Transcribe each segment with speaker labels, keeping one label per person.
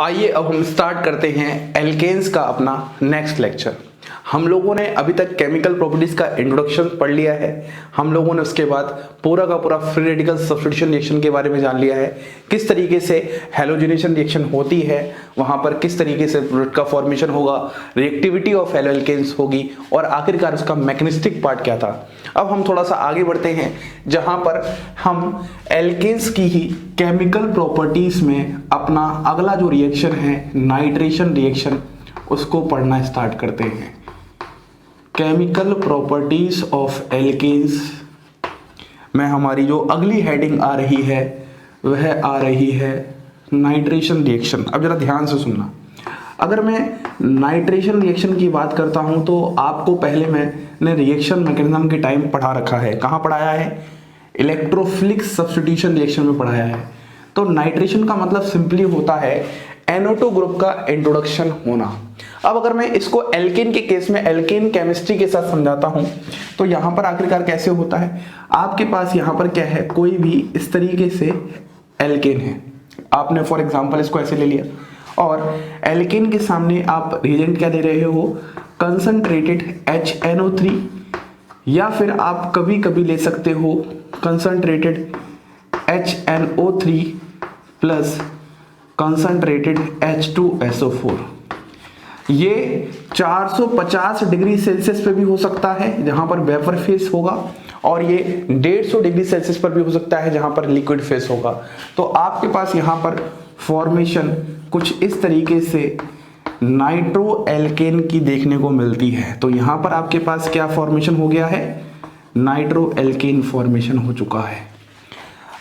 Speaker 1: आइए अब हम स्टार्ट करते हैं एल्केन्स का अपना नेक्स्ट लेक्चर। हम लोगों ने अभी तक केमिकल प्रॉपर्टीज का इंट्रोडक्शन पढ़ लिया है। हम लोगों ने उसके बाद पूरा का पूरा फ्री रेडिकल सब्स्टिट्यूशन रिएक्शन के बारे में जान लिया है, किस तरीके से हैलोजनेशन रिएक्शन होती है, वहां पर किस तरीके से प्रोडक्ट का फॉर्मेशन होगा, रिएक्टिविटी ऑफ एल्केन्स होगी और आखिरकार उसका मैकेनिस्टिक पार्ट क्या था। अब हम थोड़ा सा आगे बढ़ते हैं जहां पर हम एल्केन्स की ही केमिकल प्रॉपर्टीज में अपना अगला जो रिएक्शन है नाइट्रेशन रिएक्शन उसको पढ़ना स्टार्ट करते हैं। केमिकल प्रॉपर्टीज ऑफ एल्केन्स में हमारी जो अगली हेडिंग आ रही है वह आ रही है नाइट्रेशन रिएक्शन। अब जरा ध्यान से सुनना, अगर मैं नाइट्रेशन रिएक्शन की बात करता हूं तो आपको पहले मैंने रिएक्शन मैकेनिज्म के टाइम पढ़ा रखा है। कहां पढ़ाया है? इलेक्ट्रोफिलिक सब्स्टिट्यूशन रिएक्शन में पढ़ाया है। तो नाइट्रेशन का मतलब सिंपली होता है NO2 ग्रुप का इंट्रोडक्शन होना। अब अगर मैं इसको एल्केन के केस में एल्केन केमिस्ट्री के साथ समझाता हूं तो यहां पर आखिरकार कैसे होता है, आपके पास यहां पर क्या है, कोई भी इस तरीके से एल्केन है, आपने फॉर एग्जांपल इसको ऐसे ले लिया और एल्केन के सामने आप रिएजेंट क्या दे रहे हो, कंसंट्रेटेड HNO3 या फिर आप कभी कभी ले सकते हो concentrated HNO3 plus concentrated H2SO4। ये 450 डिग्री सेल्सियस पे भी हो सकता है जहां पर वेपर फेस होगा और ये 150 डिग्री सेल्सियस पर भी हो सकता है जहां पर लिक्विड फेस होगा। तो आपके पास यहां पर फॉर्मेशन कुछ इस तरीके से नाइट्रो एल्केन की देखने को मिलती है। तो यहां पर आपके पास क्या फॉर्मेशन हो गया है, नाइट्रो एल्केन फॉर्मेशन हो चुका है।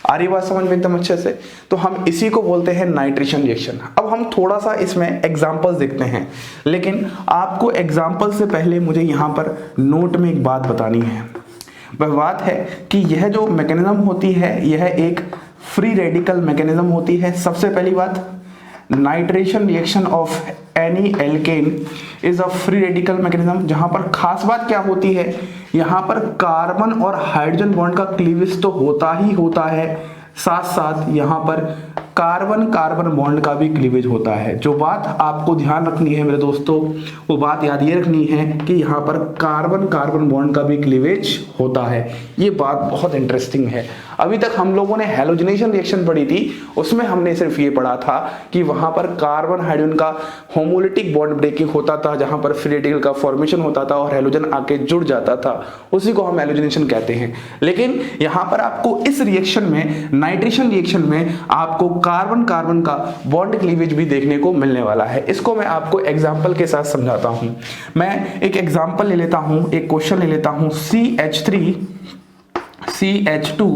Speaker 1: आ रही बात समझ में एकदम अच्छे से? तो हम इसी को बोलते हैं नाइट्रेशन रिएक्शन। अब हम थोड़ा सा इसमें एग्जांपल्स देखते हैं, लेकिन आपको एग्जांपल से पहले मुझे यहाँ पर नोट में एक बात बतानी है। वह बात है कि यह जो मैकेनिज्म होती है यह एक फ्री रेडिकल मैकेनिज्म होती है। सबसे पहली बात, nitration reaction of any alkane is a free radical mechanism. जहां पर खास बात क्या होती है, यहां पर कार्बन और हाइड्रोजन बॉन्ड का क्लीवेज तो होता ही होता है, साथ साथ यहां पर कार्बन कार्बन बॉन्ड का भी क्लीवेज होता है। जो बात आपको ध्यान रखनी है मेरे दोस्तों, वो बात याद ये रखनी है कि यहाँ पर कार्बन कार्बन बॉन्ड का भी क्लीवेज होता है। ये बात बहुत इंटरेस्टिंग है। अभी तक हम लोगों ने हैलोजनेशन रिएक्शन पढ़ी थी, उसमें हमने सिर्फ ये पढ़ा था कि वहां पर कार्बन हाइड्रोजन का होमोलिटिक बॉन्ड ब्रेकिंग होता था, जहां पर फ्री रेडिकल का फॉर्मेशन होता था और हैलोजन आके जुड़ जाता था, उसी को हम हैलोजनेशन कहते हैं। लेकिन यहाँ पर आपको इस रिएक्शन में, नाइट्रेशन रिएक्शन में, आपको कार्बन कार्बन का बॉन्ड क्लीवेज भी देखने को मिलने वाला है। इसको मैं आपको एग्जांपल के साथ समझाता हूं। मैं एक एग्जांपल ले लेता हूं, एक क्वेश्चन ले लेता हूं, CH3 CH2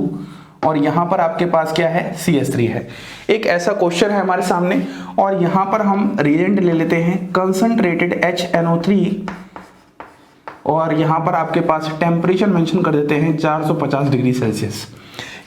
Speaker 1: और यहां पर आपके पास क्या है, CH3 है। एक ऐसा क्वेश्चन है हमारे सामने और यहां पर हम रिएजेंट ले लेते हैं कंसंट्रेटेड HNO3 और यहां पर आपके पास टेम्परेचर मेंशन कर देते हैं 450 डिग्री सेल्सियस।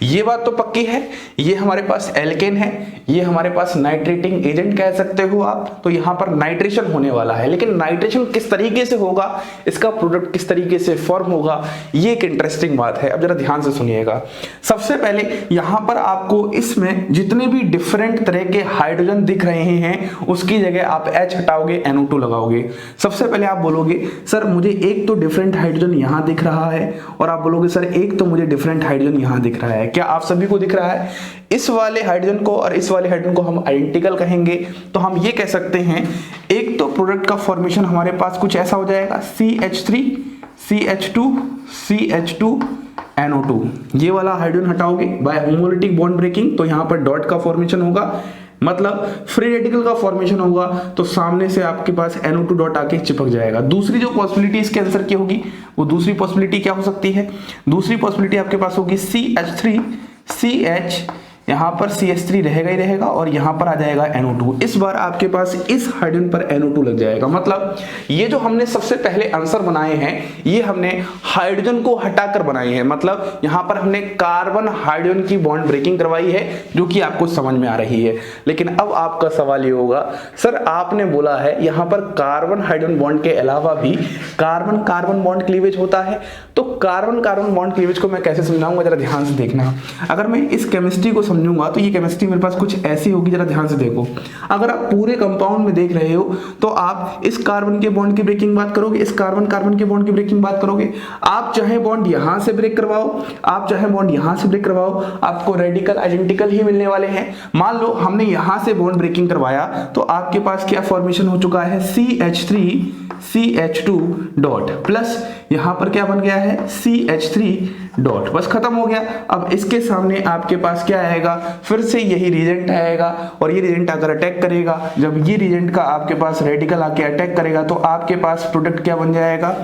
Speaker 1: ये बात तो पक्की है, ये हमारे पास एल्केन है, ये हमारे पास नाइट्रेटिंग एजेंट कह सकते हो आप। तो यहाँ पर नाइट्रेशन होने वाला है, लेकिन नाइट्रेशन किस तरीके से होगा, इसका प्रोडक्ट किस तरीके से फॉर्म होगा, ये एक इंटरेस्टिंग बात है। अब जरा ध्यान से सुनिएगा। सबसे पहले यहाँ पर आपको इसमें जितने भी डिफरेंट तरह के हाइड्रोजन दिख रहे हैं उसकी जगह आप H हटाओगे, NO2 लगाओगे। सबसे पहले आप बोलोगे सर मुझे एक तो डिफरेंट हाइड्रोजन यहाँ दिख रहा है, और आप बोलोगे सर एक तो मुझे डिफरेंट हाइड्रोजन यहाँ दिख रहा है। क्या आप सभी को दिख रहा है? इस वाले हाइड्रोजन को और इस वाले हाइड्रोजन को हम आइडेंटिकल कहेंगे। तो हम ये कह सकते हैं एक तो प्रोडक्ट का फॉर्मेशन हमारे पास कुछ ऐसा हो जाएगा, CH3 CH2 CH2 NO2। ये वाला हाइड्रोजन हटाओगे बाय होमोलिटिक बॉन्ड ब्रेकिंग, तो यहां पर डॉट का फॉर्मेशन होगा, मतलब फ्री रेडिकल का फॉर्मेशन होगा, तो सामने से आपके पास NO2 डॉट आके चिपक जाएगा। दूसरी जो पॉसिबिलिटी इसके आंसर की होगी, वो दूसरी पॉसिबिलिटी क्या हो सकती है, दूसरी पॉसिबिलिटी आपके पास होगी CH3 CH, यहाँ पर CH3 रहेगा ही रहेगा और यहाँ पर आ जाएगा NO2। इस बार आपके पास इस हाइड्रोजन पर NO2 लग जाएगा। मतलब ये जो हमने सबसे पहले आंसर बनाए हैं ये हमने हाइड्रोजन को हटाकर बनाए हैं। मतलब यहाँ पर हमने कार्बन हाइड्रोजन की बॉन्ड ब्रेकिंग करवाई है, जो कि आपको समझ में आ रही है। लेकिन अब आपका सवाल ये होगा, सर आपने बोला है यहाँ पर कार्बन हाइड्रोजन बॉन्ड के अलावा भी कार्बन कार्बन बॉन्ड क्लीवेज होता है, तो कार्बन कार्बन बॉन्ड क्लीवेज को मैं कैसे समझाऊंगा, जरा ध्यान से देखना। अगर मैं इस केमिस्ट्री को समझूंगा तो ये केमिस्ट्री मेरे पास कुछ ऐसी होगी, जरा ध्यान से देखो। अगर आप पूरे कंपाउंड में देख रहे हो तो आप इस कार्बन के बॉन्ड की ब्रेकिंग बात करोगे, इस कार्बन कार्बन के बॉन्ड की ब्रेकिंग बात करोगे। आप चाहे बॉन्ड यहां से ब्रेक करवाओ, आप चाहे बॉन्ड यहां से ब्रेक करवाओ, आपको रेडिकल आइडेंटिकल ही मिलने वाले हैं। मान लो हमने यहां से बॉन्ड ब्रेकिंग करवाया तो आपके पास क्या फॉर्मेशन हो चुका है, CH3CH2 डॉट प्लस यहां पर क्या बन गया है, CH3 डॉट, बस खत्म हो गया। अब इसके सामने आपके पास क्या आएगा, फिर से यही रिएजेंट आएगा और ये रिएजेंट अगर अटैक करेगा, जब ये रिएजेंट का आपके पास रेडिकल आके अटैक करेगा तो आपके पास प्रोडक्ट क्या बन जाएगा,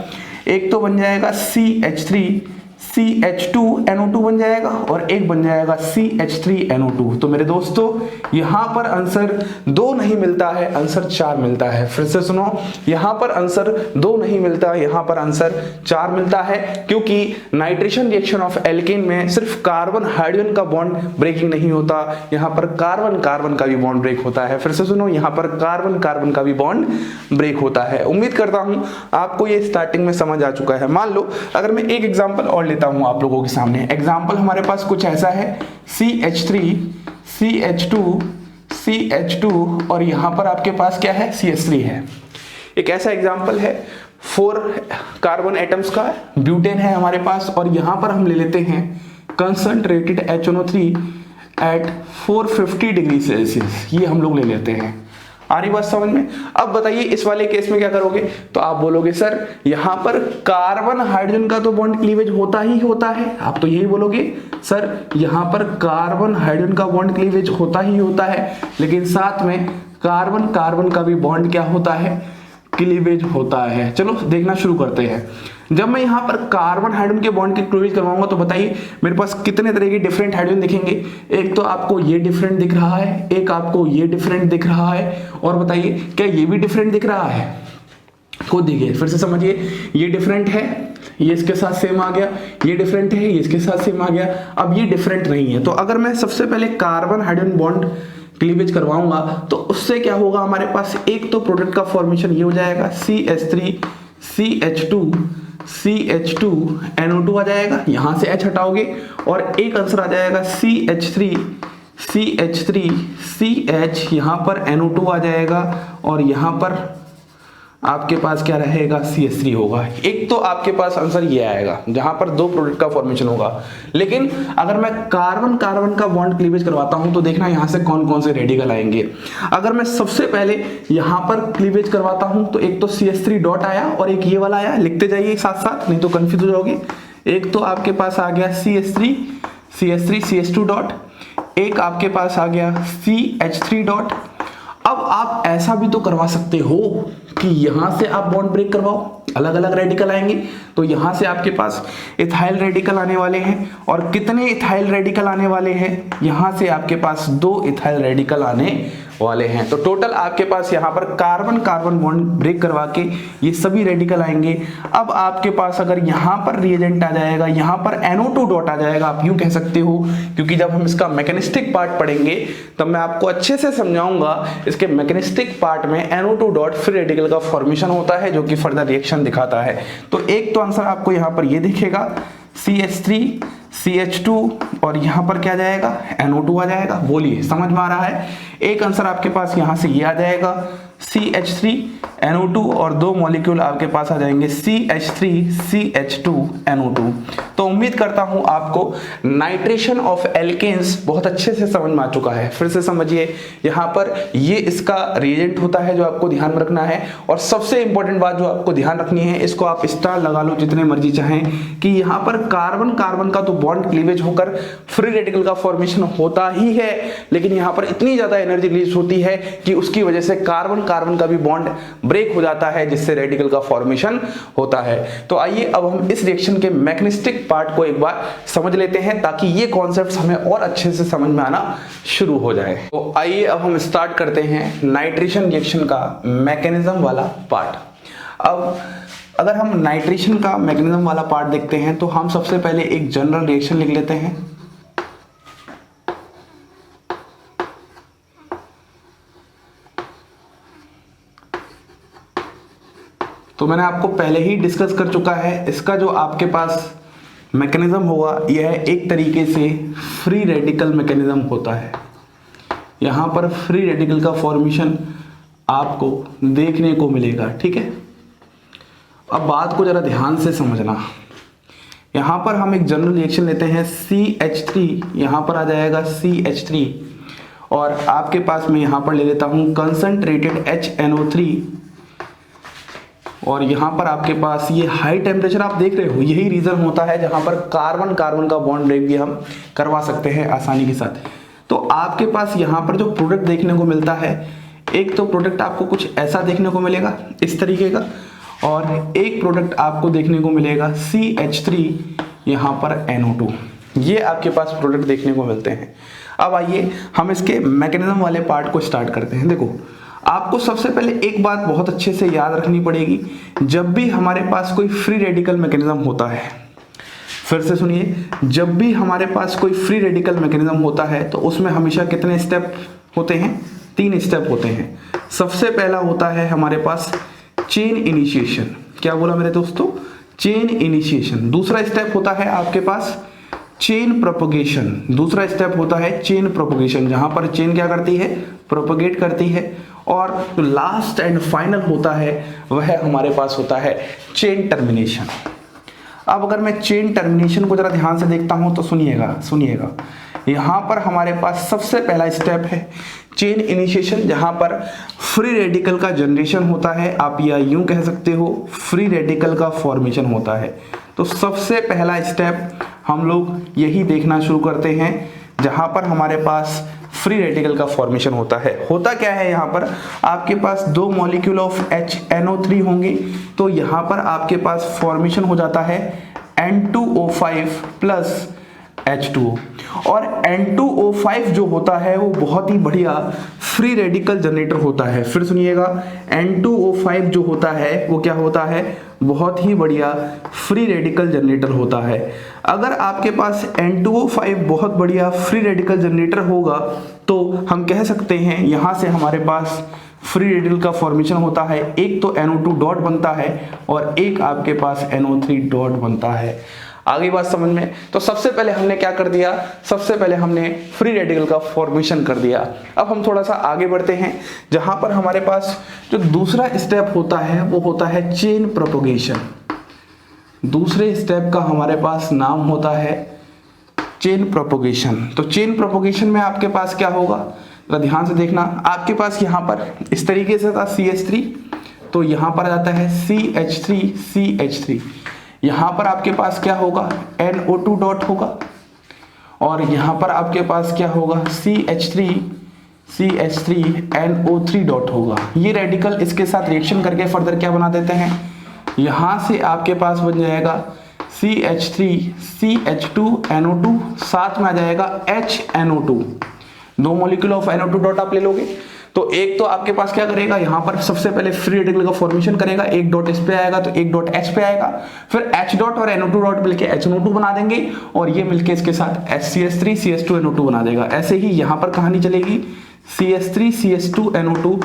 Speaker 1: एक तो बन जाएगा CH3CH2NO2 बन जाएगा और एक बन जाएगा CH3NO2। तो मेरे दोस्तों यहां पर आंसर 2 नहीं मिलता है, आंसर 4 मिलता है। फिर से सुनो, यहां पर आंसर 2 नहीं मिलता, यहां पर आंसर 4 मिलता है, क्योंकि नाइट्रेशन रिएक्शन ऑफ एल्केन में सिर्फ कार्बन हाइड्रोजन का बॉन्ड ब्रेकिंग नहीं होता, यहां पर कार्बन कार्बन का भी बॉन्ड ब्रेक होता है। फिर से सुनो, यहां पर कार्बन कार्बन का भी बॉन्ड ब्रेक होता है। उम्मीद करता हूं आपको ये स्टार्टिंग में समझ आ चुका है। मान लो अगर मैं एक एग्जांपल और लेता हूं आप लोगों के सामने, एग्जांपल हमारे पास कुछ ऐसा है, CH3CH2CH2 और यहां पर आपके पास क्या है, CH3 है। एक ऐसा एग्जांपल है 4 कार्बन एटम्स का, ब्यूटेन है हमारे पास और यहां पर हम ले लेते हैं concentrated HNO3 eight 450 degree Celsius, ये हम लोग ले लेते हैं। आ रही बात समझ में? अब बताइए इस वाले केस में क्या करोगे, तो आप बोलोगे सर यहां पर कार्बन हाइड्रोजन का तो बॉन्ड क्लीवेज होता ही होता है, आप तो यही बोलोगे सर यहां पर कार्बन हाइड्रोजन का बॉन्ड क्लीवेज होता ही होता है, लेकिन साथ में कार्बन कार्बन का भी बॉन्ड क्या होता है, क्लीवेज होता है। चलो देखना शुरू करते हैं। जब मैं यहां पर कार्बन हाइड्रोजन के बॉन्ड के क्लीवेज करवाऊंगा तो बताइए मेरे पास कितने तरह के डिफरेंट हाइड्रोजन दिखेंगे। एक तो आपको ये डिफरेंट दिख रहा है, एक आपको ये डिफरेंट दिख रहा है, और बताइए क्या ये भी डिफरेंट दिख रहा है, खुद देखिए फिर से समझिए, ये डिफरेंट है, ये इसके साथ सेम आ गया, ये डिफरेंट है, ये इसके साथ सेम आ गया, अब ये डिफरेंट नहीं है। तो अगर मैं सबसे पहले कार्बन हाइड्रोजन बॉन्ड क्लीवेज करवाऊंगा तो उससे क्या होगा, हमारे पास एक तो प्रोडक्ट का फॉर्मेशन ये हो जाएगा CH3CH2CH2NO2 आ जाएगा, यहां से H हटाओगे और एक आंसर आ जाएगा CH3CH3CH, यहां पर NO2 आ जाएगा और यहां पर आपके पास क्या रहेगा, CH3 होगा। एक तो आपके पास आंसर ये आएगा जहां पर 2 प्रोडक्ट का फॉर्मेशन होगा। लेकिन अगर मैं कार्बन कार्बन का बॉन्ड क्लीवेज करवाता हूं तो देखना यहां से कौन कौन से रेडिकल आएंगे। अगर मैं सबसे पहले यहां पर क्लीवेज करवाता हूं तो एक तो CH3 डॉट आया और एक ये वाला आया, लिखते जाइए साथ साथ नहीं तो कंफ्यूज हो जाओगे। एक तो आपके पास आ गया CH3CH2 डॉट, एक आपके पास आ गया CH3 डॉट। अब आप ऐसा भी तो करवा सकते हो कि यहां से आप बॉन्ड ब्रेक करवाओ, अलग अलग रेडिकल आएंगे, तो यहां से आपके पास इथाइल रेडिकल आने वाले हैं, और कितने इथाइल रेडिकल आने वाले हैं, यहां से आपके पास 2 इथाइल रेडिकल आने वाले हैं। तो टोटल आपके पास यहां पर कार्बन कार्बन बॉन्ड ब्रेक करवा के ये सभी रेडिकल आएंगे। अब आपके पास अगर यहां पर रिएजेंट आ जाएगा, यहां पर NO2 डॉट आ जाएगा, आप यूं कह सकते हो, क्योंकि जब हम इसका मैकेनिस्टिक पार्ट पढ़ेंगे तब मैं आपको अच्छे से समझाऊंगा। इसके मैकेनिस्टिक पार्ट में NO2 डॉट फ्री रेडिकल का फॉर्मेशन होता है जो कि फर्दर रिएक्शन दिखाता है। तो एक तो आंसर आपको यहां पर ये दिखेगा CH3CH2 और यहां पर क्या जाएगा, NO2 आ जाएगा। बोलिए समझ में आ रहा है? एक आंसर आपके पास यहां से ये आ जाएगा CH3NO2 और 2 मॉलिक्यूल आपके पास आ जाएंगे CH3CH2NO2। तो उम्मीद करता हूं आपको नाइट्रेशन ऑफ एल्केन्स बहुत अच्छे से समझ में आ चुका है। फिर से समझिए, यहां पर ये इसका रिएजेंट होता है जो आपको ध्यान में रखना है, और सबसे इंपॉर्टेंट बात जो आपको ध्यान रखनी है, इसको आप स्टार लगा लो जितने मर्जी चाहें, कि यहां पर कार्बन कार्बन का तो बॉन्ड क्लीवेज होकर फ्री रेडिकल का फॉर्मेशन होता ही है, लेकिन यहां पर इतनी ज्यादा एनर्जी रिलीज होती है कि उसकी वजह से कार्बन कार्बन का भी बॉन्ड ब्रेक हो जाता है, जिससे रेडिकल का फॉर्मेशन होता है। तो आइए अब हम इस रिएक्शन के मैकेनिस्टिक पार्ट को एक बार समझ लेते हैं, ताकि ये कॉन्सेप्ट्स हमें और अच्छे से समझ में आना शुरू हो जाए। तो आइए अब हम स्टार्ट करते हैं नाइट्रेशन रिएक्शन का मैकेनिज्म वाला पार्ट। अब अगर हम नाइट्रेशन का मैकेनिज्म वाला पार्ट देखते हैं तो हम सबसे पहले एक जनरल रिएक्शन लिख लेते हैं। तो मैंने आपको पहले ही डिस्कस कर चुका है, इसका जो आपके पास मैकेनिज्म होगा यह है एक तरीके से फ्री रेडिकल मैकेनिज्म होता है। यहाँ पर फ्री रेडिकल का फॉर्मेशन आपको देखने को मिलेगा, ठीक है। अब बात को जरा ध्यान से समझना। यहाँ पर हम एक जनरल रिएक्शन लेते हैं CH3, यहाँ पर आ जाएगा CH3, और आपके पास मैं यहाँ पर ले लेता हूँ कंसंट्रेटेड HNO3, और यहाँ पर आपके पास ये हाई टेम्परेचर आप देख रहे हो, यही रीज़न होता है जहाँ पर कार्बन कार्बन का बॉन्ड ब्रेक भी हम करवा सकते हैं आसानी के साथ। तो आपके पास यहाँ पर जो प्रोडक्ट देखने को मिलता है, एक तो प्रोडक्ट आपको कुछ ऐसा देखने को मिलेगा इस तरीके का, और एक प्रोडक्ट आपको देखने को मिलेगा CH3 यहाँ पर NO2, ये आपके पास प्रोडक्ट देखने को मिलते हैं। अब आइए हम इसके मैकेनिज्म वाले पार्ट को स्टार्ट करते हैं। देखो, आपको सबसे पहले एक बात बहुत अच्छे से याद रखनी पड़ेगी, जब भी हमारे पास कोई फ्री रेडिकल मैकेनिज्म होता है, फिर से सुनिए, जब भी हमारे पास कोई फ्री रेडिकल मैकेनिज्म होता है तो उसमें हमेशा कितने स्टेप होते हैं? 3 स्टेप होते हैं। सबसे पहला होता है हमारे पास चेन इनिशिएशन। क्या बोला मेरे दोस्तों? Chain initiation. दूसरा स्टेप होता है आपके पास चेन प्रोपगेशन। दूसरा स्टेप होता है चेन प्रोपगेशन, जहां पर चेन क्या करती है? प्रोपगेट करती है। और जो लास्ट एंड फाइनल होता है वह हमारे पास होता है चेन टर्मिनेशन। अब अगर मैं चेन टर्मिनेशन को जरा ध्यान से देखता हूं तो सुनिएगा, यहाँ पर हमारे पास सबसे पहला स्टेप है चेन इनिशिएशन, जहां पर फ्री रेडिकल का जनरेशन होता है, आप या यूं कह सकते हो फ्री रेडिकल का फॉर्मेशन होता है। तो सबसे पहला स्टेप हम लोग यही देखना शुरू करते हैं, जहां पर हमारे पास फ्री रेडिकल का फॉर्मेशन होता है। होता क्या है, यहाँ पर आपके पास 2 मॉलिक्यूल ऑफ HNO3 होंगे, तो यहाँ पर आपके पास फॉर्मेशन हो जाता है N2O5 प्लस H2O। और N2O5 जो होता है वो बहुत ही बढ़िया फ्री रेडिकल जनरेटर होता है। फिर सुनिएगा, N2O5 जो होता है वो क्या होता है? बहुत ही बढ़िया फ्री रेडिकल जनरेटर होता है। अगर आपके पास N2O5 बहुत बढ़िया फ्री रेडिकल जनरेटर होगा तो हम कह सकते हैं यहाँ से हमारे पास फ्री रेडिकल का फॉर्मेशन होता है। एक तो NO2 डॉट बनता है और एक आपके पास NO3 डॉट बनता है। आगे बात समझ में? तो सबसे पहले हमने क्या कर दिया? सबसे पहले हमने फ्री रेडिकल का फॉर्मेशन कर दिया। अब हम थोड़ा सा आगे बढ़ते हैं, जहां पर हमारे पास जो दूसरा स्टेप होता है वो होता है चेन प्रोपगेशन। दूसरे स्टेप का हमारे पास नाम होता है चेन प्रोपगेशन। तो चेन प्रोपगेशन में आपके पास क्या होगा, तो ध्यान से देखना। आपके पास यहाँ पर इस तरीके से था CH3, तो यहाँ पर आ जाता है CH3, यहाँ पर आपके पास क्या होगा? NO2 डॉट होगा, और यहाँ पर आपके पास क्या होगा? CH3 NO3 डॉट होगा। ये रेडिकल इसके साथ रिएक्शन करके फर्दर क्या बना देते हैं? यहाँ से आपके पास बन जाएगा CH3 CH2 NO2, साथ में आ जाएगा HNO2। 2 molecule of NO2 dot आप ले लोगे, तो एक तो आपके पास क्या करेगा, यहाँ पर सबसे पहले फ्री रेडिकल का फॉर्मेशन करेगा, एक डॉट इस पे आएगा तो एक डॉट H पे आएगा, फिर H डॉट और NO2 डॉट मिलके HNO2 बना देंगे, और ये मिलके इसके साथ CH3 CH2 NO2 बना देगा। ऐसे ही यहाँ पर कहानी चलेगी, CH3 CH2 NO2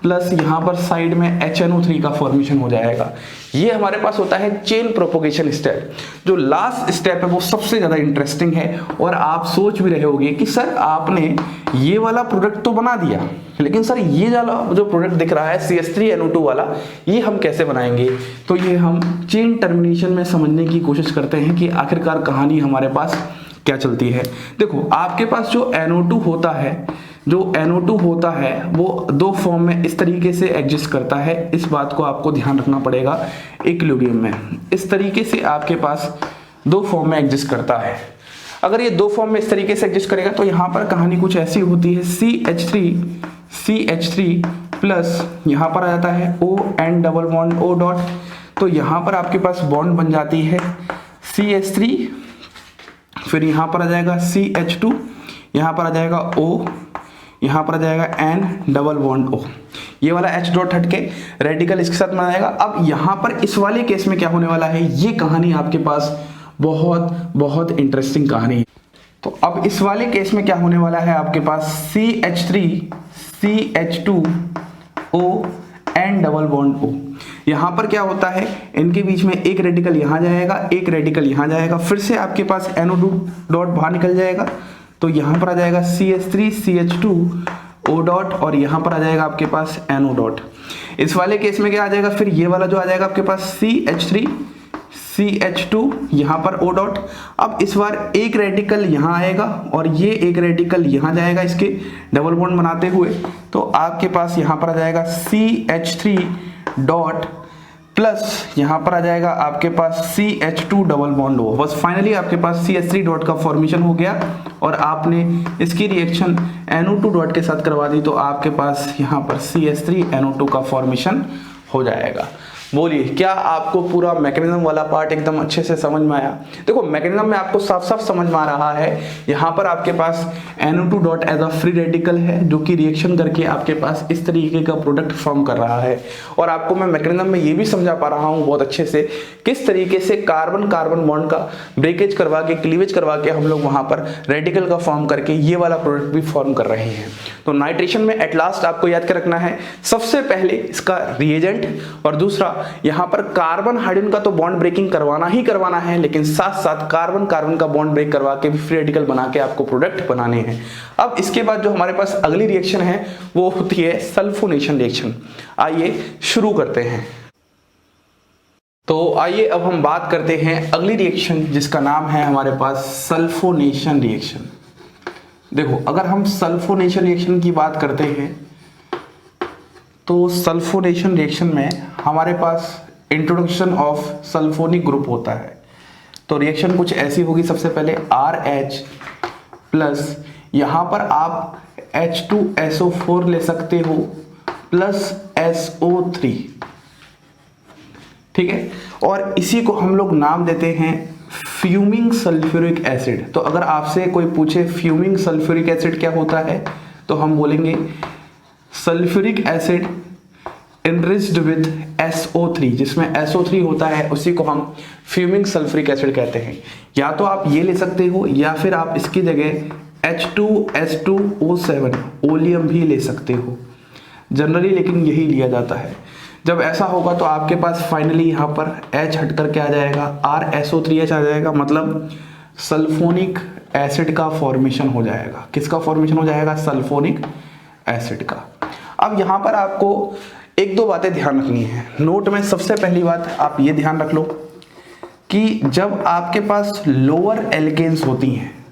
Speaker 1: प्लस यहाँ पर साइड में HNO3 का फॉर्मेशन हो जाएगा। ये हमारे पास होता है चेन प्रोपोगेशन स्टेप। जो लास्ट स्टेप है वो सबसे ज़्यादा इंटरेस्टिंग है, और आप सोच भी रहे होंगे कि सर आपने ये वाला प्रोडक्ट तो बना दिया, लेकिन सर ये वाला जो प्रोडक्ट दिख रहा है CH3 NO2 वाला, ये हम कैसे बनाएंगे? तो ये हम चेन टर्मिनेशन में समझने की कोशिश करते हैं कि आखिरकार कहानी हमारे पास क्या चलती है। देखो, आपके पास जो NO2 होता है वो 2 फॉर्म में इस तरीके से एग्जिस्ट करता है। इस बात को आपको ध्यान रखना पड़ेगा। इक्विलिब्रियम में इस तरीके से आपके पास 2 फॉर्म में एग्जिस्ट करता है। अगर ये 2 फॉर्म में इस तरीके से एग्जिस्ट करेगा तो यहाँ पर कहानी कुछ ऐसी होती है, CH3 प्लस यहाँ पर आ जाता है ON double bond O dot, तो यहाँ पर आपके पास बॉन्ड बन जाती है CH3, फिर यहाँ पर आ जाएगा CH2, यहाँ पर आ जाएगा O, यहाँ पर आ जाएगा N डबल बॉन्ड O। ये वाला H डॉट हटके रेडिकल इसके साथ में आएगा। अब यहाँ पर इस वाले केस में क्या होने वाला है, ये कहानी आपके पास बहुत इंटरेस्टिंग कहानी है। तो अब इस वाले केस में क्या होने वाला है, आपके पास CH3 CH2 O N double bond O। यहाँ पर क्या होता है, इनके बीच में एक रेडिकल यहाँ जाएगा, एक रेडिकल यहाँ जाएगा, फिर से आपके पास NO2 डॉट बाहर निकल जाएगा, तो यहाँ पर आ जाएगा CH3CH2 O डॉट और यहाँ पर आ जाएगा आपके पास NO डॉट। इस वाले केस में क्या आ जाएगा, फिर ये वाला जो आ जाएगा आपके पास CH3CH2 यहाँ पर O डॉट। अब इस बार एक रेडिकल यहाँ आएगा और ये एक रेडिकल यहाँ जाएगा इसके डबल बॉन्ड बनाते हुए, तो आपके पास यहाँ पर आ जाएगा CH3 डॉट प्लस यहाँ पर आ जाएगा आपके पास CH2 डबल बॉन्ड हो। बस फाइनली आपके पास CH3 डॉट का फॉर्मेशन हो गया और आपने इसकी रिएक्शन NO2 डॉट के साथ करवा दी, तो आपके पास यहाँ पर CH3NO2 का फॉर्मेशन हो जाएगा। बोलिए, क्या आपको पूरा मैकेनिज्म वाला पार्ट एकदम अच्छे से समझ में आया? देखो, मैकेनिज्म में आपको साफ साफ समझ में आ रहा है। यहाँ पर आपके पास NO2 dot as a free radical है जो कि रिएक्शन करके आपके पास इस तरीके का प्रोडक्ट फॉर्म कर रहा है। और आपको मैं मैकेनिज्म में ये भी समझा पा रहा हूँ बहुत अच्छे से किस तरीके से कार्बन कार्बन बॉन्ड का ब्रेकेज करवा के, क्लीवेज करवा के हम लोग वहां पर रेडिकल का फॉर्म करके ये वाला प्रोडक्ट भी फॉर्म कर रहे हैं। तो नाइट्रेशन में एट लास्ट आपको याद कर रखना है, सबसे पहले इसका रिएजेंट और दूसरा यहाँ पर कार्बन हाइड्रोजन का तो बॉन्ड ब्रेकिंग करवाना ही करवाना है, लेकिन साथ साथ कार्बन कार्बन का बॉन्ड ब्रेक करवा के भी फ्री रेडिकल बना के आपको प्रोडक्ट बनाने हैं। अब इसके बाद जो हमारे पास अगली रिएक्शन है वो होती है सल्फोनेशन रिएक्शन। आइए शुरू करते हैं। तो आइए अब हम बात करते हैं अगली रिएक्शन जिसका नाम है हमारे पास सल्फोनेशन रिएक्शन। देखो, अगर हम सल्फोनेशन रिएक्शन की बात करते हैं तो सल्फोनेशन रिएक्शन में हमारे पास इंट्रोडक्शन ऑफ सल्फोनिक ग्रुप होता है। तो रिएक्शन कुछ ऐसी होगी, सबसे पहले RH प्लस यहाँ पर आप H2SO4 ले सकते हो प्लस SO3, ठीक है। और इसी को हम लोग नाम देते हैं फ्यूमिंग सल्फ्यूरिक एसिड। तो अगर आपसे कोई पूछे फ्यूमिंग सल्फ्यूरिक एसिड क्या होता है, तो हम बोलेंगे sulphuric acid enriched with SO3, जिसमें SO3 होता है उसी को हम फ्यूमिंग सल्फ्यूरिक एसिड कहते हैं। या तो आप ये ले सकते हो या फिर आप इसकी जगह H2S2O7 ओलियम भी ले सकते हो जनरली, लेकिन यही लिया जाता है। जब ऐसा होगा तो आपके पास फाइनली यहाँ पर H हट करके आ जाएगा, RSO3H आ जाएगा, मतलब सल्फोनिक एसिड का फॉर्मेशन हो जाएगा। किसका फॉर्मेशन हो जाएगा? सल्फोनिक एसिड का। अब यहाँ पर आपको एक दो बातें ध्यान रखनी है नोट में। सबसे पहली बात आप ये ध्यान रख लो कि जब आपके पास लोअर एल्केन्स होती हैं,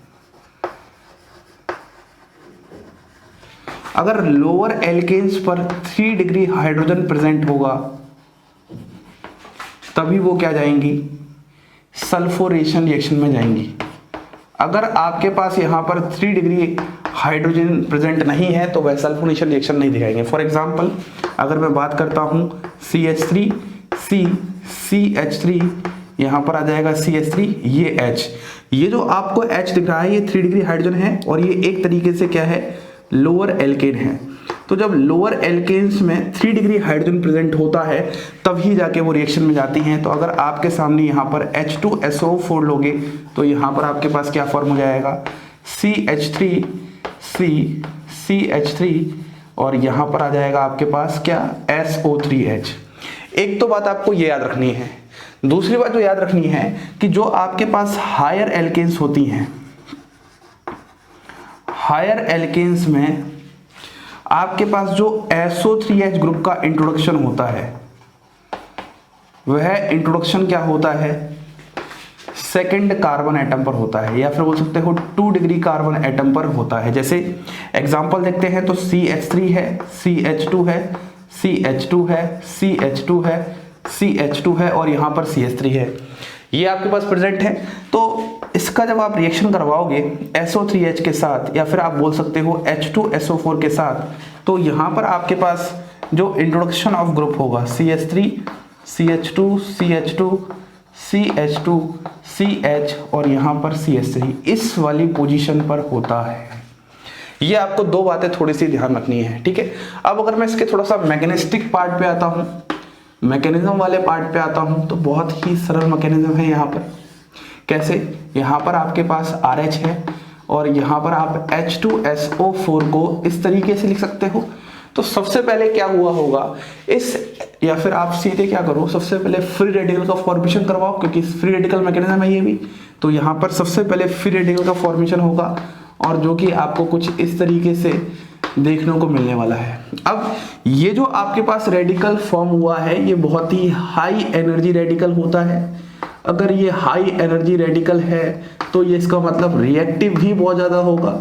Speaker 1: अगर लोअर एल्केन्स पर 3 डिग्री हाइड्रोजन प्रेजेंट होगा तभी वो क्या जाएंगी? सल्फोनेशन रिएक्शन में जाएंगी। अगर आपके पास यहाँ पर 3 डिग्री हाइड्रोजन प्रेजेंट नहीं है तो वह सल्फोनेशन रिएक्शन नहीं दिखाएंगे। फॉर एग्जांपल अगर मैं बात करता हूँ CH3 CH3, यहाँ पर आ जाएगा CH3, ये H, ये जो आपको H दिख रहा है ये 3 डिग्री हाइड्रोजन है और ये एक तरीके से क्या है? लोअर एल्केन है। तो जब लोअर एल्केन्स में 3 डिग्री हाइड्रोजन प्रेजेंट होता है तभी जाके वो रिएक्शन में जाती हैं। तो अगर आपके सामने यहाँ पर H2SO4 लोगे तो यहाँ पर आपके पास क्या फॉर्म हो जाएगा? CH3 CH3 और यहाँ पर आ जाएगा आपके पास क्या? SO3H। एक तो बात आपको ये याद रखनी है। दूसरी बात जो याद रखनी है कि जो आपके पास हायर एल्केन्स होती हैं, हायर एल्केन्स में आपके पास जो SO3H ग्रुप का इंट्रोडक्शन होता है वह इंट्रोडक्शन क्या होता है? सेकंड कार्बन एटम पर होता है, या फिर बोल सकते हो 2 डिग्री कार्बन एटम पर होता है। जैसे एग्जांपल देखते हैं तो CH3 है, CH2 है, CH2 है, CH2 है, CH2 है और यहाँ पर CH3 है, ये आपके पास प्रेजेंट है। तो इसका जब आप रिएक्शन करवाओगे SO3H के साथ या फिर आप बोल सकते हो H2SO4 के साथ, तो यहाँ पर आपके पास जो इंट्रोडक्शन ऑफ ग्रुप होगा CH3 CH2 CH2 CH2 CH और यहाँ पर CH3, इस वाली पोजीशन पर होता है। ये आपको दो बातें थोड़ी सी ध्यान रखनी है, ठीक है। अब अगर मैं इसके थोड़ा सा मैकेनिस्टिक पार्ट पे आता हूँ, मैकेनिज्म वाले पार्ट पे आता हूँ, तो बहुत ही सरल मैकेनिज्म है यहाँ पर। कैसे? यहाँ पर आपके पास RH है और यहाँ पर आप H2SO4 को इस तरीके से लिख सकते हो। तो सबसे पहले क्या हुआ होगा इस, या फिर आप सीधे क्या करो, सबसे पहले फ्री रेडिकल का फॉर्मेशन करवाओ, क्योंकि फ्री रेडिकल मैकेनिज्म है ये भी। तो यहाँ पर सबसे पहले फ्री रेडिकल का फॉर्मेशन होगा और जो कि आपको कुछ इस तरीके से देखने को मिलने वाला है। अब ये जो आपके पास रेडिकल फॉर्म हुआ है ये बहुत ही हाई एनर्जी रेडिकल होता है। अगर ये हाई एनर्जी रेडिकल है तो ये इसका मतलब रिएक्टिव भी बहुत ज़्यादा होगा।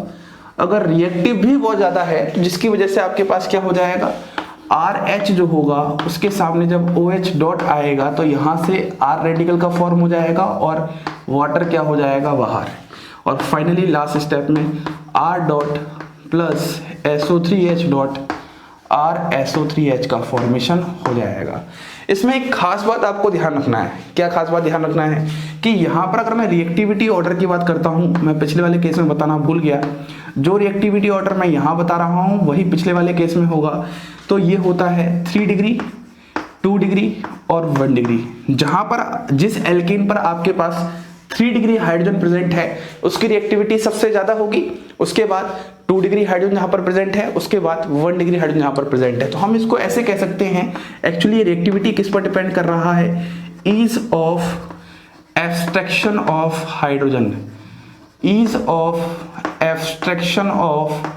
Speaker 1: अगर रिएक्टिव भी बहुत ज़्यादा है तो जिसकी वजह से आपके पास क्या हो जाएगा, RH जो होगा उसके सामने जब OH डॉट आएगा तो यहाँ से R रेडिकल का फॉर्म हो जाएगा और वाटर क्या हो जाएगा बाहर। और फाइनली लास्ट स्टेप में R dot plus SO3H dot RSO3H का फॉर्मेशन हो जाएगा। इसमें एक खास बात आपको ध्यान रखना है। क्या खास बात ध्यान रखना है कि यहाँ पर अगर मैं रिएक्टिविटी ऑर्डर की बात करता हूँ, मैं पिछले वाले केस में बताना भूल गया, जो रिएक्टिविटी ऑर्डर मैं यहाँ बता रहा हूँ वही पिछले वाले केस में होगा। तो ये होता है 3 डिग्री, 2 डिग्री और 1 डिग्री। जहाँ पर जिस एल्केन पर आपके पास 3 डिग्री हाइड्रोजन प्रेजेंट है उसकी रिएक्टिविटी सबसे ज्यादा होगी, उसके बाद 2 डिग्री हाइड्रोजन जहां पर प्रेजेंट है, उसके बाद 1 डिग्री हाइड्रोजन जहां पर प्रेजेंट है। तो हम इसको ऐसे कह सकते हैं, एक्चुअली रिएक्टिविटी किस पर डिपेंड कर रहा है, ease of abstraction of hydrogen, ease of abstraction of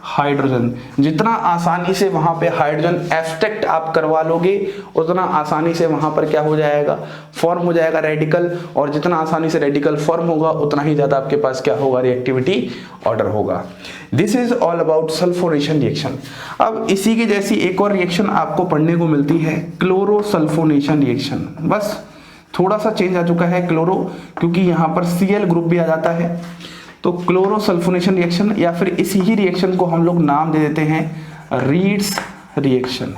Speaker 1: hydrogen. जितना आसानी से वहां पे हाइड्रोजन एब्स्ट्रैक्ट आप करवा लोगे उतना आसानी से वहां पर क्या हो जाएगा, फॉर्म हो जाएगा रेडिकल। और जितना आसानी से रेडिकल फॉर्म होगा उतना ही ज्यादा आपके पास क्या होगा, रिएक्टिविटी ऑर्डर होगा। This is all about sulphonation reaction. अब इसी की जैसी एक और रिएक्शन आपको पढ़ने को मिलती है, क्लोरोसल्फोनेशन रिएक्शन। बस थोड़ा सा चेंज आ चुका है क्लोरो, क्योंकि यहाँ पर Cl ग्रुप भी आ जाता है। तो क्लोरोसल्फोनेशन रिएक्शन या फिर इसी ही रिएक्शन को हम लोग नाम दे देते हैं रीड्स रिएक्शन,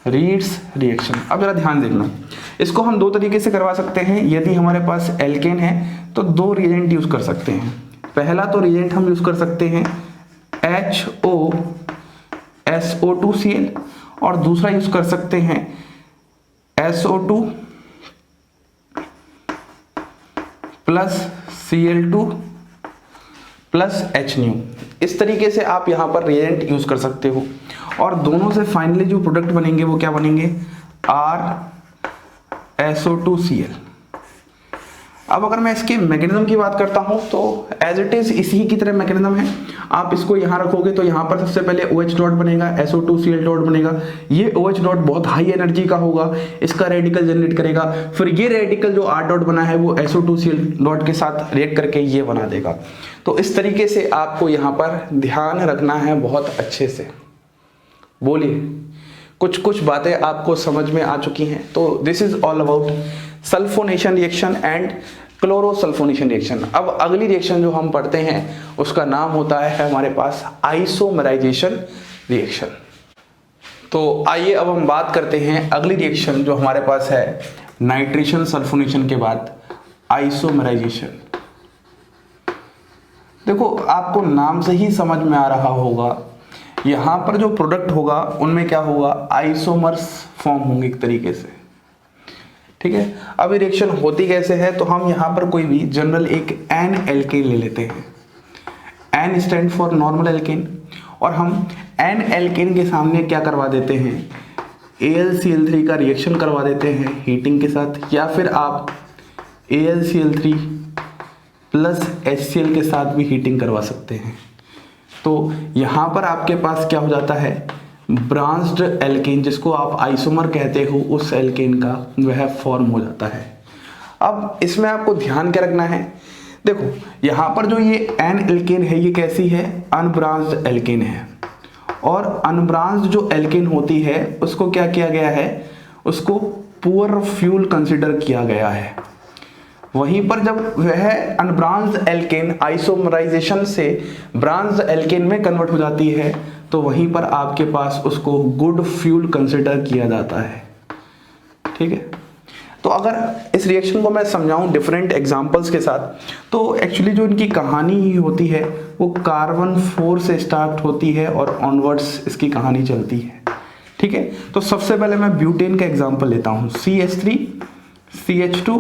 Speaker 1: रीड्स रिएक्शन। अब जरा ध्यान देखना, इसको हम दो तरीके से करवा सकते हैं। यदि हमारे पास एल्केन है तो दो रिएजेंट यूज कर सकते हैं। पहला तो रिएजेंट हम यूज कर सकते हैं HOSO2Cl और दूसरा यूज कर सकते हैं SO2 plus Cl2 plus HNu। इस तरीके से आप यहाँ पर रिएजेंट यूज कर सकते हो और दोनों से फाइनली जो प्रोडक्ट बनेंगे वो क्या बनेंगे, RSO2Cl। अब अगर मैं इसके मैकेनिज्म की बात करता हूं तो एज इट इज इसी की तरह मैकेनिज्म है। आप इसको यहां रखोगे तो यहां पर सबसे पहले OH डॉट बनेगा, SO2Cl डॉट बनेगा। ये OH डॉट बहुत हाई एनर्जी का होगा, इसका रेडिकल जनरेट करेगा। फिर ये रेडिकल जो R डॉट बना है वो SO2Cl डॉट के साथ रिएक्ट करके ये बना देगा। तो इस तरीके से आपको यहाँ पर ध्यान रखना है बहुत अच्छे से। बोलिए, कुछ कुछ बातें आपको समझ में आ चुकी हैं। तो this is all about sulphonation reaction and chlorosulphonation reaction. अब अगली रिएक्शन जो हम पढ़ते हैं उसका नाम होता है हमारे पास आइसोमराइजेशन रिएक्शन। तो आइए अब हम बात करते हैं अगली रिएक्शन जो हमारे पास है नाइट्रेशन सल्फोनेशन के बाद आइसोमराइजेशन। देखो, आपको नाम से ही समझ में आ रहा होगा, यहां पर जो प्रोडक्ट होगा उनमें क्या होगा, आइसोमर्स फॉर्म होंगे एक तरीके से। ठीक है, अब ये रिएक्शन होती कैसे है, तो हम यहां पर कोई भी जनरल एक एन एल्केन ले लेते हैं। N stand for normal alkane, और हम एन एल्केन के सामने क्या करवा देते हैं, AlCl3 का रिएक्शन करवा देते हैं हीटिंग के साथ, या फिर आप AlCl3 प्लस HCl के साथ भी हीटिंग करवा सकते हैं। तो यहां पर आपके पास क्या हो जाता है, ब्रांच्ड एल्केन, जिसको आप आइसोमर कहते हो, उस एल्केन का वह फॉर्म हो जाता है। अब इसमें आपको ध्यान क्या रखना है, देखो यहां पर जो ये एन एल्केन है ये कैसी है, अनब्रांच्ड एल्केन है। और अनब्रांच्ड जो एल्केन होती है उसको क्या किया गया है, उसको पुअर फ्यूल कंसिडर किया गया है। वहीं पर जब वह अनब्रांच्ड एल्केन आइसोमराइजेशन से ब्रांच्ड एल्केन में कन्वर्ट हो जाती है तो वहीं पर आपके पास उसको गुड फ्यूल कंसिडर किया जाता है। ठीक है, तो अगर इस रिएक्शन को मैं समझाऊं डिफरेंट एग्जांपल्स के साथ, तो एक्चुअली जो इनकी कहानी ही होती है वो कार्बन 4 से स्टार्ट होती है और ऑनवर्ड्स इसकी कहानी चलती है। ठीक है, तो सबसे पहले मैं ब्यूटेन का एग्जांपल लेता हूं, CH3 CH2,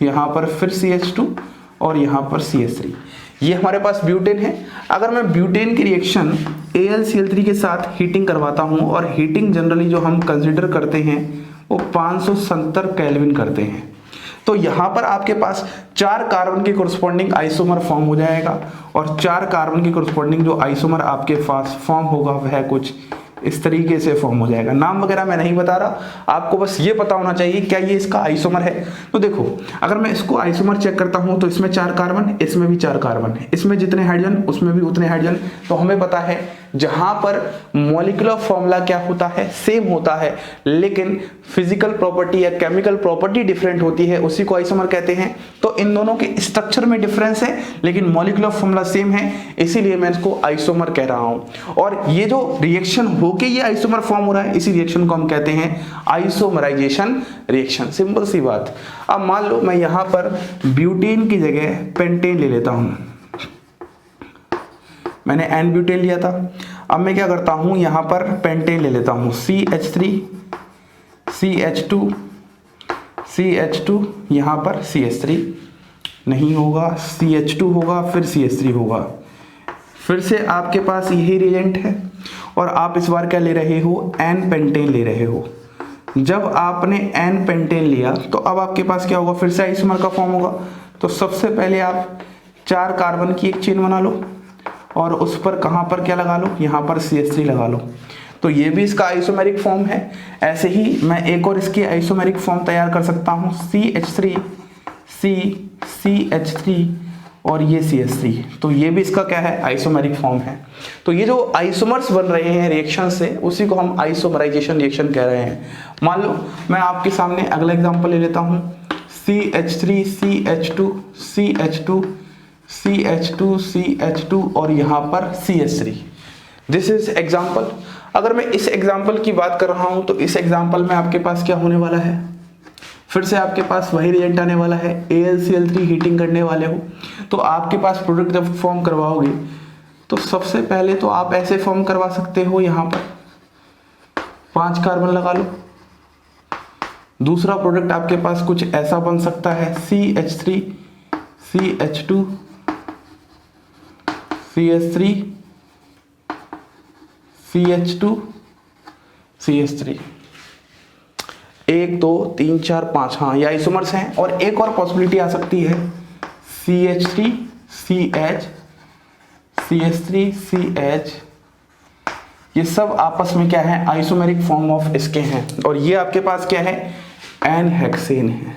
Speaker 1: यहाँ पर फिर CH2 और यहाँ पर CH3, ये हमारे पास ब्यूटेन है। अगर मैं ब्यूटेन की रिएक्शन AlCl3 के साथ हीटिंग करवाता हूँ, और हीटिंग जनरली जो हम कंसिडर करते हैं वो 570 केल्विन करते हैं। तो यहाँ पर आपके पास 4 कार्बन के कोरस्पॉन्डिंग आइसोमर फॉर्म हो जाएगा और 4 कार्बन के कोरस्पॉन्डिंग जो आइसोमर आपके पास फॉर्म होगा वह कुछ इस तरीके से फॉर्म हो जाएगा। नाम वगैरह मैं नहीं बता रहा, आपको बस ये पता होना चाहिए क्या ये इसका आइसोमर है। तो देखो अगर मैं इसको आइसोमर चेक करता हूं तो इसमें 4 कार्बन, इसमें भी 4 कार्बन है, इसमें जितने हाइड्रोजन उसमें भी उतने हाइड्रोजन। तो हमें पता है जहां पर मॉलिक्यूलर फॉर्मूला क्या होता है, सेम होता है, लेकिन फिजिकल प्रॉपर्टी या केमिकल प्रॉपर्टी डिफरेंट होती है, उसी को आइसोमर कहते हैं। तो इन दोनों के स्ट्रक्चर में डिफरेंस है लेकिन मॉलिक्यूलर फॉर्मूला सेम है, इसीलिए मैं इसको आइसोमर कह रहा हूं। और ये जो रिएक्शन होके ये आइसोमर फॉर्म हो रहा है, इसी रिएक्शन को हम कहते हैं आइसोमराइजेशन रिएक्शन। सिंपल सी बात। अब मान लो मैं यहां पर ब्यूटेन की जगह पेंटेन ले लेता हूं, मैंने एन ब्यूटेन लिया था, अब मैं क्या करता हूं यहां पर पेंटेन ले लेता हूं, CH3 CH2 CH2, यहां पर CH3 नहीं होगा, CH2 होगा, फिर CH3 होगा, फिर से आपके पास यही रिएजेंट है और आप इस बार क्या ले रहे हो, एन पेंटेन ले रहे हो। जब आपने एन पेंटेन लिया तो अब आपके पास क्या होगा, फिर से आइसोमर का फॉर्म होगा। तो सबसे पहले आप 4 कार्बन की एक चेन बना लो और उस पर कहां पर क्या लगा लो, यहां पर CH3 लगा लो। तो ये भी इसका आइसोमेरिक फॉर्म है। ऐसे ही मैं एक और इसकी आइसोमेरिक फॉर्म तैयार कर सकता हूं, CH3 CH3 और ये CH3। तो ये भी इसका क्या है, आइसोमेरिक फॉर्म है। तो ये जो आइसोमर्स बन रहे हैं रिएक्शन से, उसी को हम आइसोमराइजेशन रिएक्शन कह रहे हैं। मान लो मैं आपके सामने अगला एग्जांपल ले लेता हूं, CH3 CH2 CH2 CH2 CH2 और यहाँ पर CH3। This is example. अगर मैं इस एग्जाम्पल की बात कर रहा हूं तो इस एग्जाम्पल में आपके पास क्या होने वाला है, फिर से आपके पास वही रिएजेंट आने वाला है, AlCl3 हीटिंग करने वाले हो। तो आपके पास प्रोडक्ट जब फॉर्म करवाओगे तो सबसे पहले तो आप ऐसे फॉर्म करवा सकते हो, यहाँ पर 5 कार्बन लगा लो। दूसरा प्रोडक्ट आपके पास कुछ ऐसा बन सकता है, CH3 CH2 CH3 CH2 CH3, 1 2 3 4 5, हाँ ये आइसोमर्स हैं। और एक और पॉसिबिलिटी आ सकती है, CH3 CH CH3 CH, ये सब आपस में क्या है, आइसोमेरिक फॉर्म ऑफ इसके हैं। और ये आपके पास क्या है, एन हेक्सेन है।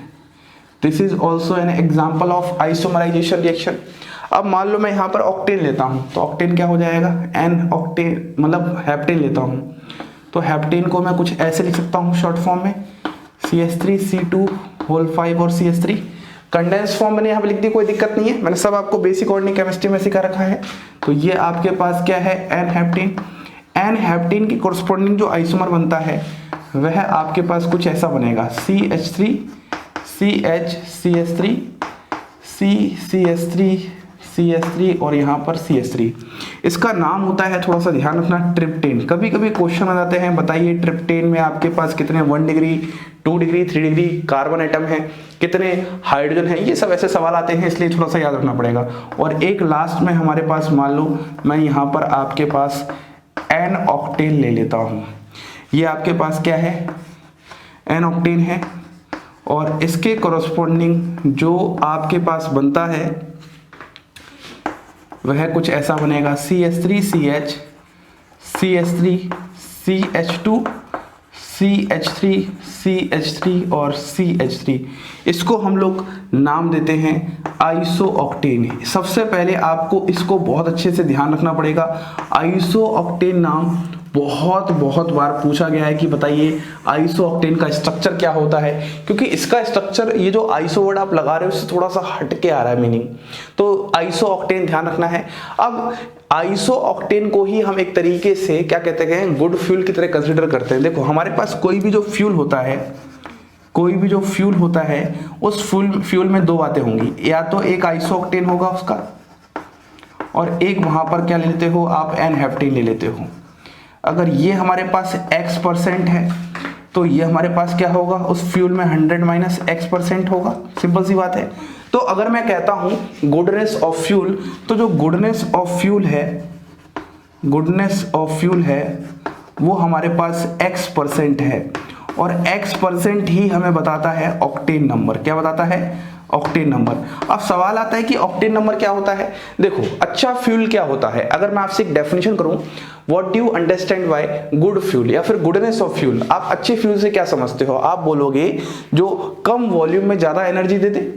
Speaker 1: This is also an example of isomerisation reaction. अब मान लो मैं यहाँ पर ऑक्टेन लेता हूँ, तो ऑक्टेन क्या हो जाएगा, एन ऑक्टेन, मतलब हेप्टेन लेता हूँ तो हेप्टेन को मैं कुछ ऐसे लिख सकता हूँ शॉर्ट फॉर्म में, CH3 C2 और CH3। कंडेंस फॉर्म मैंने यहाँ पे लिख दी, कोई दिक्कत नहीं है, मैंने सब आपको बेसिक ऑर्गेनिक केमिस्ट्री में सिखा रखा है। तो ये आपके पास क्या है, एन हेप्टेन। एन हेप्टेन की कोरस्पॉन्डिंग जो आइसोमर बनता है वह आपके पास कुछ ऐसा बनेगा, CH3 CH CH3 CH3 CH3 और यहाँ पर CH3। इसका नाम होता है, थोड़ा सा ध्यान रखना, ट्रिप्टेन। कभी कभी क्वेश्चन आ जाते हैं, बताइए ट्रिप्टेन में आपके पास कितने 1 degree 2 degree 3 degree carbon atom है, कितने हाइड्रोजन है, ये सब ऐसे सवाल आते हैं, इसलिए थोड़ा सा याद रखना पड़ेगा। और एक लास्ट में हमारे पास, मान लो मैं यहाँ पर आपके पास एन ऑक्टेन ले लेता हूँ। ये आपके पास क्या है, एन ऑक्टेन है और इसके कोरस्पॉन्डिंग जो आपके पास बनता है वह कुछ ऐसा बनेगा, CH3 CH CH3 CH2 CH3 CH3 और CH3। इसको हम लोग नाम देते हैं आइसोऑक्टेन। सबसे पहले आपको इसको बहुत अच्छे से ध्यान रखना पड़ेगा। आइसोऑक्टेन नाम बहुत बार पूछा गया है कि बताइए आइसोऑक्टेन का स्ट्रक्चर क्या होता है, क्योंकि इसका स्ट्रक्चर, ये जो आइसो वर्ड आप लगा रहे हो उससे थोड़ा सा हट के आ रहा है मीनिंग, तो आइसोऑक्टेन ध्यान रखना है। अब आइसोऑक्टेन को ही हम एक तरीके से क्या कहते हैं, गुड फ्यूल की तरह कंसिडर करते हैं। देखो हमारे पास कोई भी जो फ्यूल होता है, उस फ्यूल में 2 बातें होंगी, या तो एक आइसोऑक्टेन होगा उसका और एक वहां पर क्या ले लेते हो आप, एन हेप्टेन ले लेते हो। अगर ये हमारे पास X% है तो ये हमारे पास क्या होगा, उस फ्यूल में 100 - X% होगा। सिंपल सी बात है। तो अगर मैं कहता हूं गुडनेस ऑफ फ्यूल, तो जो गुडनेस ऑफ फ्यूल है वो हमारे पास X% है और x% ही हमें बताता है ऑक्टेन नंबर। क्या बताता है? Octane number. अब सवाल आता है कि ऑक्टेन नंबर क्या होता है। देखो, अच्छा फ्यूल क्या होता है? अगर मैं आपसे एक डेफिनेशन करूं, what do you understand by good fuel या फिर गुडनेस ऑफ फ्यूल, आप अच्छे फ्यूल से क्या समझते हो? आप बोलोगे जो कम वॉल्यूम में ज्यादा एनर्जी दे दे।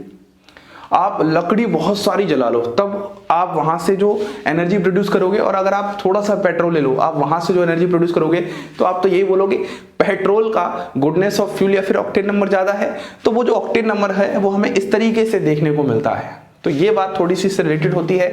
Speaker 1: आप लकड़ी बहुत सारी जला लो, तब आप वहां से जो एनर्जी प्रोड्यूस करोगे, और अगर आप थोड़ा सा पेट्रोल ले लो, आप वहां से जो एनर्जी प्रोड्यूस करोगे, तो आप तो यही बोलोगे पेट्रोल का गुडनेस ऑफ फ्यूल या फिर ऑक्टेन नंबर ज्यादा है। तो वो जो ऑक्टेन नंबर है वो हमें इस तरीके से देखने को मिलता है। तो ये बात थोड़ी सी इससे रिलेटेड होती है।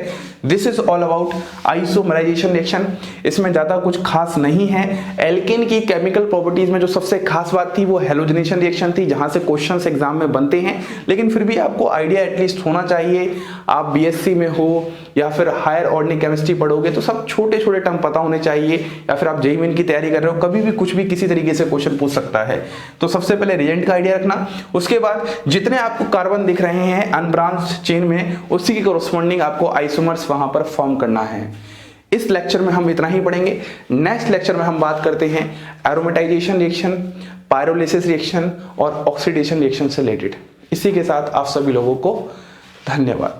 Speaker 1: This is all about isomerisation reaction. इसमें ज्यादा कुछ खास नहीं है। एल्केन की केमिकल प्रॉपर्टीज में जो सबसे खास बात थी वो हैलोजनेशन रिएक्शन थी, जहां से क्वेश्चंस एग्जाम में बनते हैं। लेकिन फिर भी आपको आइडिया एटलीस्ट होना चाहिए। आप बीएससी में हो या फिर हायर ऑर्गेनिक केमिस्ट्री पढ़ोगे तो सब छोटे छोटे टर्म पता होने चाहिए, या फिर आप जेईई मेन की तैयारी कर रहे हो, कभी भी कुछ भी किसी तरीके से क्वेश्चन पूछ सकता है। तो सबसे पहले रिएजेंट का आइडिया रखना, उसके बाद जितने आपको कार्बन दिख रहे हैं अनब्रांच्ड चेन में, उसी के कोरस्पॉन्डिंग आपको आइसोमर्स वहां पर फॉर्म करना है। इस लेक्चर में हम इतना ही पढ़ेंगे। नेक्स्ट लेक्चर में हम बात करते हैं एरोमेटाइजेशन रिएक्शन, पायरोलिसिस रिएक्शन और ऑक्सीडेशन रिएक्शन से रिलेटेड। इसी के साथ आप सभी लोगों को धन्यवाद।